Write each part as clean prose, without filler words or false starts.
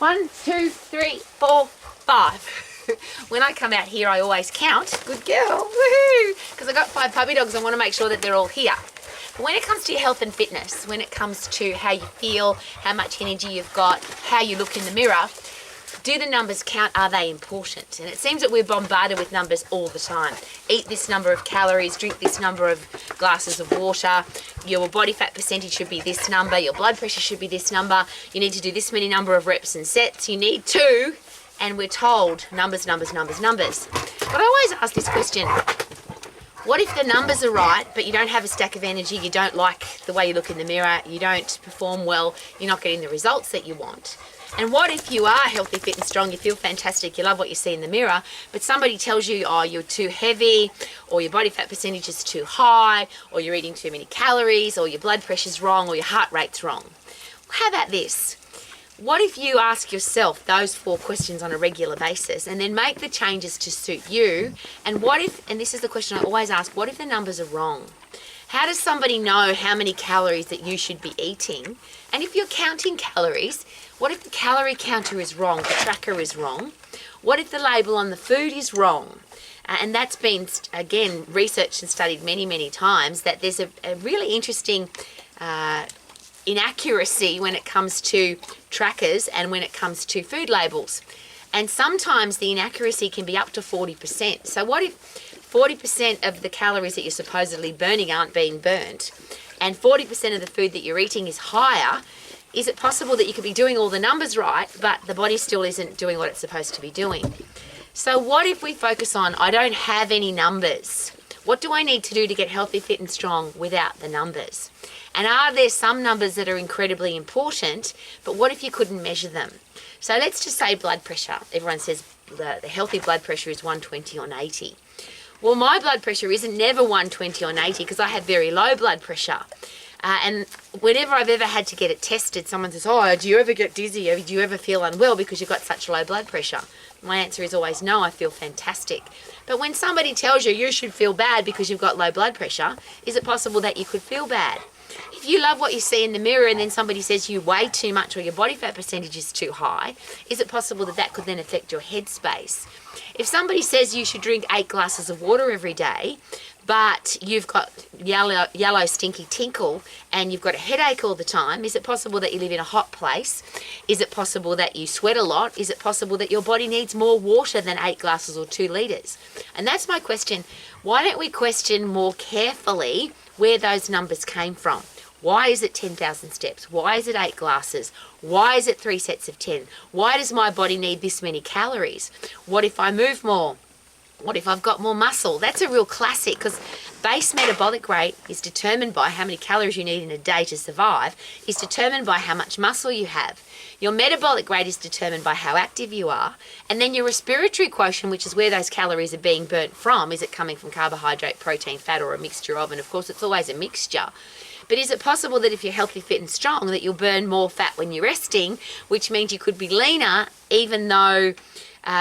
1, 2, 3, 4, 5. When I come out here, I always count. Good girl, woohoo! Because I got 5 puppy dogs, I want to make sure that they're all here. But when it comes to your health and fitness, when it comes to how you feel, how much energy you've got, how you look in the mirror, do the numbers count? Are they important? And it seems that we're bombarded with numbers all the time. Eat this number of calories, drink this number of glasses of water, your body fat percentage should be this number, your blood pressure should be this number, you need to do this many number of reps and sets, you need to, and we're told numbers, numbers, numbers, numbers. But I always ask this question, what if the numbers are right, but you don't have a stack of energy, you don't like the way you look in the mirror, you don't perform well, you're not getting the results that you want? And what if you are healthy, fit and strong, you feel fantastic, you love what you see in the mirror, but somebody tells you, oh, you're too heavy, or your body fat percentage is too high, or you're eating too many calories, or your blood pressure's wrong, or your heart rate's wrong? How about this? What if you ask yourself those 4 questions on a regular basis and then make the changes to suit you? And what if, and this is the question I always ask, what if the numbers are wrong? How does somebody know how many calories that you should be eating? And if you're counting calories, what if the calorie counter is wrong, the tracker is wrong? What if the label on the food is wrong? And that's been, again, researched and studied many, many times, that there's a really interesting inaccuracy when it comes to trackers and when it comes to food labels. And sometimes the inaccuracy can be up to 40%. So what if 40% of the calories that you're supposedly burning aren't being burnt, and 40% of the food that you're eating is higher? Is it possible that you could be doing all the numbers right, but the body still isn't doing what it's supposed to be doing? So what if we focus on, I don't have any numbers. What do I need to do to get healthy, fit and strong without the numbers? And are there some numbers that are incredibly important, but what if you couldn't measure them? So let's just say blood pressure. Everyone says the healthy blood pressure is 120 on 80. Well, my blood pressure isn't never 120 on 80 because I have very low blood pressure. And whenever I've ever had to get it tested, someone says, oh, do you ever get dizzy? Do you ever feel unwell because you've got such low blood pressure? My answer is always no, I feel fantastic. But when somebody tells you you should feel bad because you've got low blood pressure, is it possible that you could feel bad? If you love what you see in the mirror and then somebody says you weigh too much or your body fat percentage is too high, is it possible that that could then affect your headspace? If somebody says you should drink 8 glasses of water every day, but you've got yellow stinky tinkle and you've got a headache all the time, is it possible that you live in a hot place? Is it possible that you sweat a lot? Is it possible that your body needs more water than 8 glasses or 2 litres? And that's my question. Why don't we question more carefully where those numbers came from? Why is it 10,000 steps? Why is it 8 glasses? Why is it 3 sets of 10? Why does my body need this many calories? What if I move more? What if I've got more muscle? That's a real classic, because base metabolic rate is determined by how many calories you need in a day to survive, is determined by how much muscle you have. Your metabolic rate is determined by how active you are, and then your respiratory quotient, which is where those calories are being burnt from. Is it coming from carbohydrate, protein, fat, or a mixture of? And of course, it's always a mixture. But is it possible that if you're healthy, fit and strong, that you'll burn more fat when you're resting, which means you could be leaner even though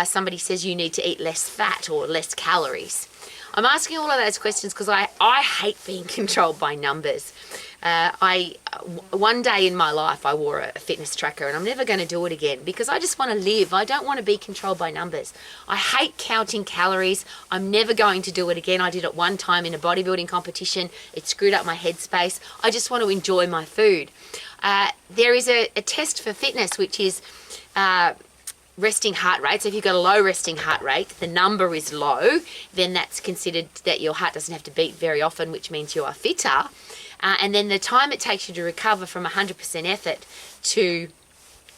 somebody says you need to eat less fat or less calories? I'm asking all of those questions because I hate being controlled by numbers. One day in my life I wore a fitness tracker, and I'm never going to do it again because I just want to live. I don't want to be controlled by numbers. I hate counting calories. I'm never going to do it again. I did it one time in a bodybuilding competition. It screwed up my headspace. I just want to enjoy my food. There is a test for fitness, which is resting heart rate. So if you've got a low resting heart rate, the number is low, then that's considered that your heart doesn't have to beat very often, which means you are fitter. And then the time it takes you to recover from 100% effort to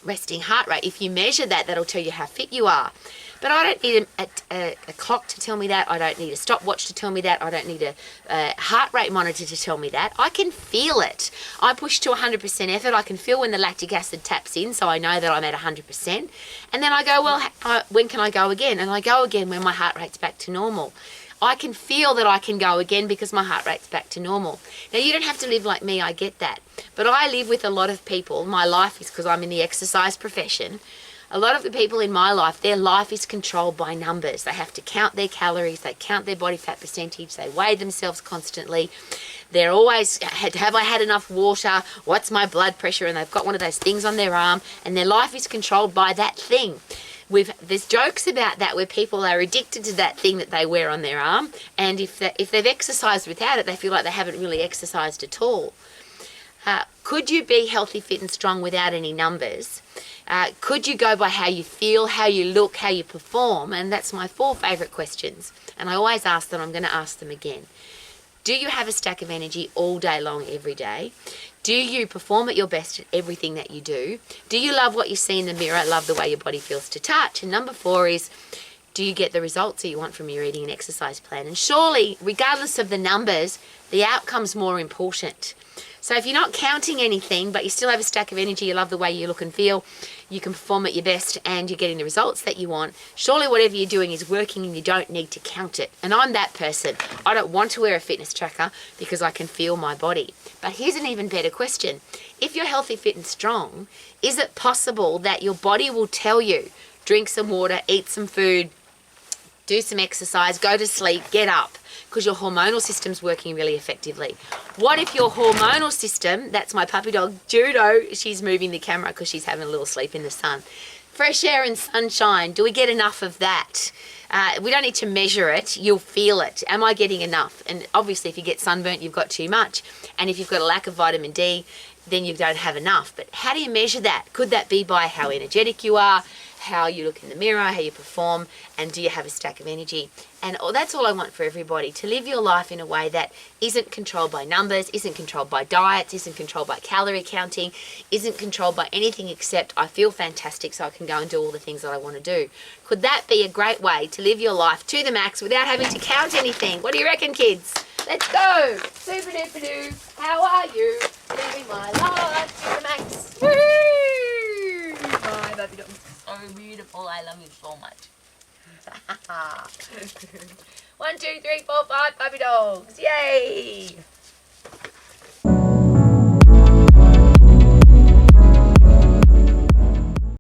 resting heart rate, if you measure that, that'll tell you how fit you are. But I don't need a clock to tell me that. I don't need a stopwatch to tell me that. I don't need a heart rate monitor to tell me that. I can feel it. I push to 100% effort. I can feel when the lactic acid taps in, so I know that I'm at 100%. And then I go, well, when can I go again? And I go again when my heart rate's back to normal. I can feel that I can go again because my heart rate's back to normal. Now, you don't have to live like me, I get that. But I live with a lot of people. My life is, because I'm in the exercise profession, A lot of the people in my life, their life is controlled by numbers. They have to count their calories, they count their body fat percentage, they weigh themselves constantly. They're always, have I had enough water? What's my blood pressure? And they've got one of those things on their arm, and their life is controlled by that thing. There's jokes about that where people are addicted to that thing that they wear on their arm, and if they've exercised without it, they feel like they haven't really exercised at all. Could you be healthy, fit and strong without any numbers? Could you go by how you feel, how you look, how you perform? And that's my 4 favourite questions. And I always ask them, I'm going to ask them again. Do you have a stack of energy all day long, every day? Do you perform at your best at everything that you do? Do you love what you see in the mirror, love the way your body feels to touch? And number 4 is, do you get the results that you want from your eating and exercise plan? And surely, regardless of the numbers, the outcome's more important. So if you're not counting anything, but you still have a stack of energy, you love the way you look and feel, you can perform at your best, and you're getting the results that you want, surely whatever you're doing is working and you don't need to count it. And I'm that person. I don't want to wear a fitness tracker because I can feel my body. But here's an even better question. If you're healthy, fit and strong, is it possible that your body will tell you, drink some water, eat some food, do some exercise, go to sleep, get up, because your hormonal system's working really effectively? What if your hormonal system, that's my puppy dog, Judo, she's moving the camera because she's having a little sleep in the sun. Fresh air and sunshine, do we get enough of that? We don't need to measure it, you'll feel it. Am I getting enough? And obviously if you get sunburnt, you've got too much. And if you've got a lack of vitamin D, then you don't have enough. But how do you measure that? Could that be by how energetic you are, how you look in the mirror, how you perform, and do you have a stack of energy? And that's all I want for everybody, to live your life in a way that isn't controlled by numbers, isn't controlled by diets, isn't controlled by calorie counting, isn't controlled by anything except I feel fantastic so I can go and do all the things that I want to do. Could that be a great way to live your life to the max without having to count anything? What do you reckon, kids? Let's go! Super duper doo! How are you? Living my life to the max. Woo! My baby dog is so beautiful. I love you so much. 1, 2, 3, 4, 5 puppy dogs. Yay!